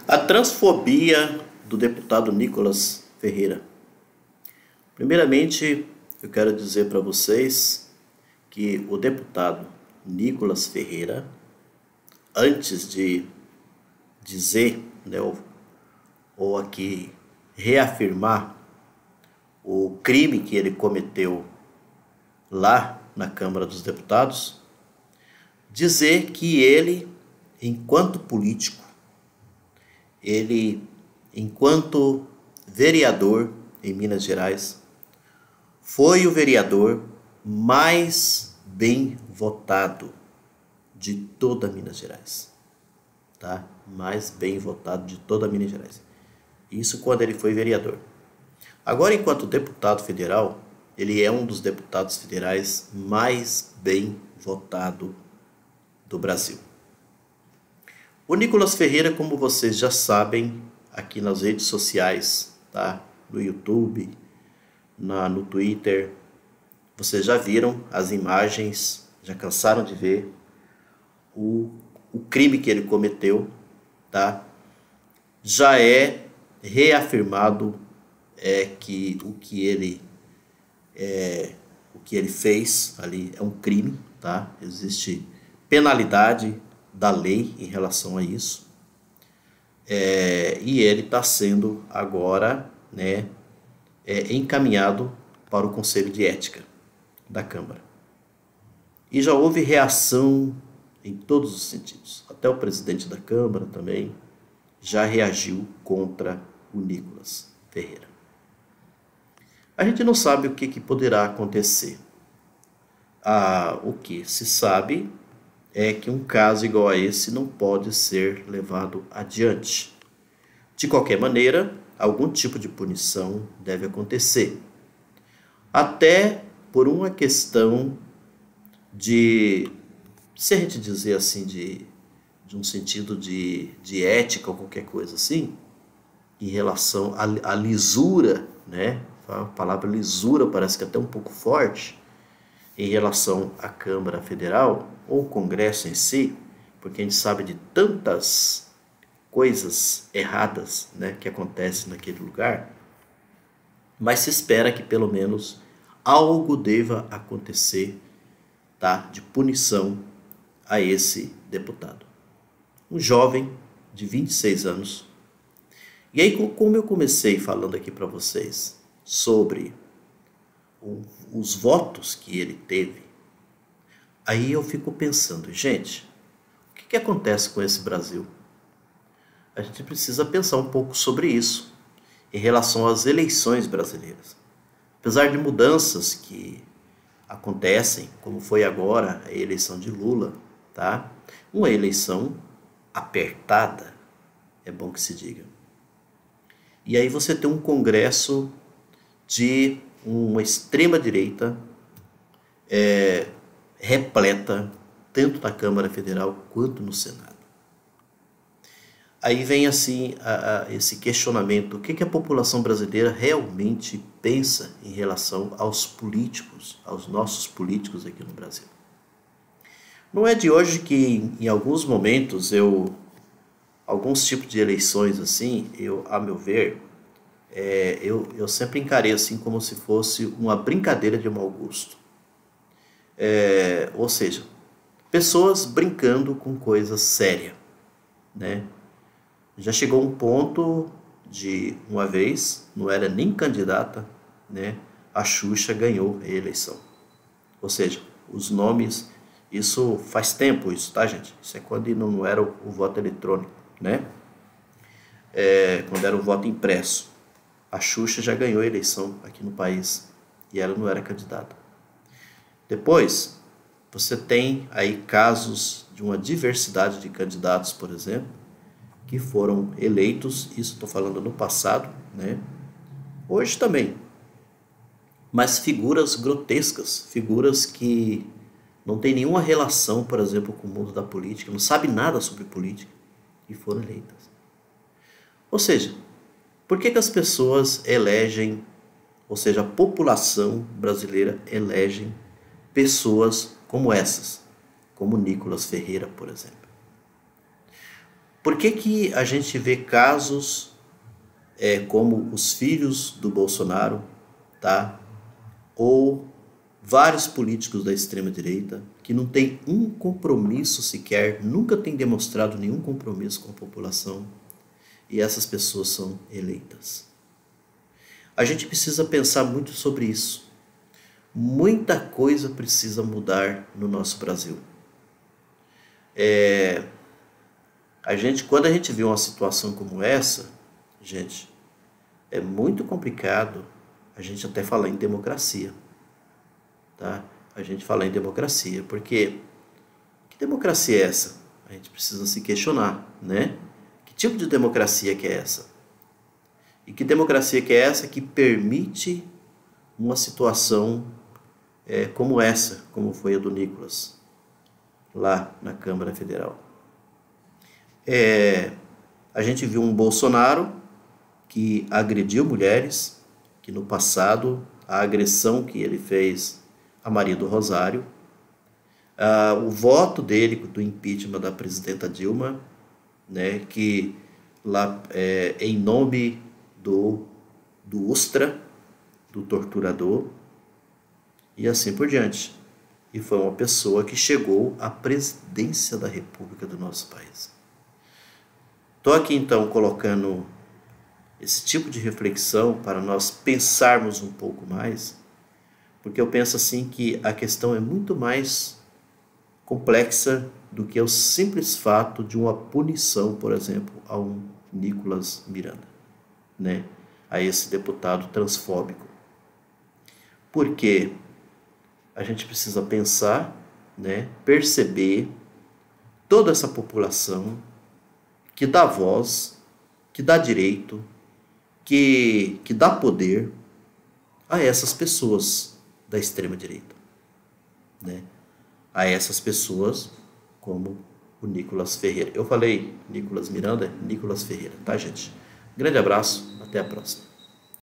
A transfobia do deputado Nicolas Ferreira. Primeiramente, eu quero dizer para vocês que o deputado Nicolas Ferreira, antes de dizer, ou aqui reafirmar o crime que ele cometeu lá na Câmara dos Deputados, dizer que ele, enquanto político, ele, enquanto vereador em Minas Gerais, foi o vereador mais bem votado de toda Minas Gerais, tá? Mais bem votado de toda Minas Gerais. Isso quando ele foi vereador. Agora, enquanto deputado federal, ele é um dos deputados federais mais bem votado do Brasil. O Nicolas Ferreira, como vocês já sabem, aqui nas redes sociais, tá? No YouTube, no Twitter, vocês já viram as imagens, já cansaram de ver o crime que ele cometeu, tá? Já é reafirmado que o que ele fez ali é um crime, tá? Existe penalidade da lei em relação a isso, e ele está sendo agora, encaminhado para o Conselho de Ética da Câmara. E já houve reação em todos os sentidos. Até o presidente da Câmara também já reagiu contra o Nicolas Ferreira. A gente não sabe o que poderá acontecer. O que se sabe é que um caso igual a esse não pode ser levado adiante. De qualquer maneira, algum tipo de punição deve acontecer. Até por uma questão de, se a gente dizer assim, de um sentido de ética ou qualquer coisa assim, em relação à lisura, A palavra lisura parece que é até um pouco forte em relação à Câmara Federal ou o Congresso em si, porque a gente sabe de tantas coisas erradas, que acontecem naquele lugar, mas se espera que pelo menos algo deva acontecer, tá, de punição a esse deputado. Um jovem de 26 anos. E aí, como eu comecei falando aqui para vocês sobre os votos que ele teve, aí eu fico pensando, gente, o que acontece com esse Brasil? A gente precisa pensar um pouco sobre isso em relação às eleições brasileiras. Apesar de mudanças que acontecem, como foi agora a eleição de Lula, tá? Uma eleição apertada, é bom que se diga. E aí você tem um Congresso de uma extrema-direita repleta, tanto na Câmara Federal quanto no Senado. Aí vem assim esse questionamento, o que a população brasileira realmente pensa em relação aos políticos, aos nossos políticos aqui no Brasil. Não é de hoje que em alguns momentos alguns tipos de eleições assim, a meu ver, eu sempre encarei assim como se fosse uma brincadeira de mau gosto. Ou seja, pessoas brincando com coisa séria, Já chegou um ponto de, uma vez, não era nem candidata, a Xuxa ganhou a eleição. Ou seja, os nomes, isso faz tempo isso, tá, gente? Isso é quando não era o voto eletrônico, quando era o voto impresso. A Xuxa já ganhou a eleição aqui no país e ela não era candidata. Depois, você tem aí casos de uma diversidade de candidatos, por exemplo, que foram eleitos, isso estou falando no passado, hoje também, mas figuras grotescas, figuras que não têm nenhuma relação, por exemplo, com o mundo da política, não sabem nada sobre política e foram eleitas. Ou seja, por que as pessoas elegem, ou seja, a população brasileira elege pessoas como essas, como Nicolas Ferreira, por exemplo? Por que que a gente vê casos como os filhos do Bolsonaro, tá? Ou vários políticos da extrema-direita que não têm um compromisso sequer, nunca têm demonstrado nenhum compromisso com a população, e essas pessoas são eleitas? A gente precisa pensar muito sobre isso. Muita coisa precisa mudar no nosso Brasil. Quando a gente vê uma situação como essa, gente, é muito complicado a gente até falar em democracia, tá? A gente falar em democracia, porque que democracia é essa? A gente precisa se questionar, né? Que tipo de democracia que é essa? E que democracia que é essa que permite uma situação como essa, como foi a do Nicolas, lá na Câmara Federal? A gente viu um Bolsonaro que agrediu mulheres, que no passado a agressão que ele fez a Maria do Rosário, o voto dele do impeachment da presidenta Dilma, né, que lá em nome do Ustra, do torturador, e assim por diante. E foi uma pessoa que chegou à presidência da República do nosso país. Estou aqui então colocando esse tipo de reflexão para nós pensarmos um pouco mais, porque eu penso assim que a questão é muito mais complexa do que o simples fato de uma punição, por exemplo, a um Nicolas Miranda, né? A esse deputado transfóbico. Porque a gente precisa pensar, né? Perceber toda essa população que dá voz, que dá direito, que dá poder a essas pessoas da extrema-direita, né? A essas pessoas como o Nicolas Ferreira. Eu falei Nicolas Miranda, Nicolas Ferreira, tá, gente? Grande abraço, até a próxima.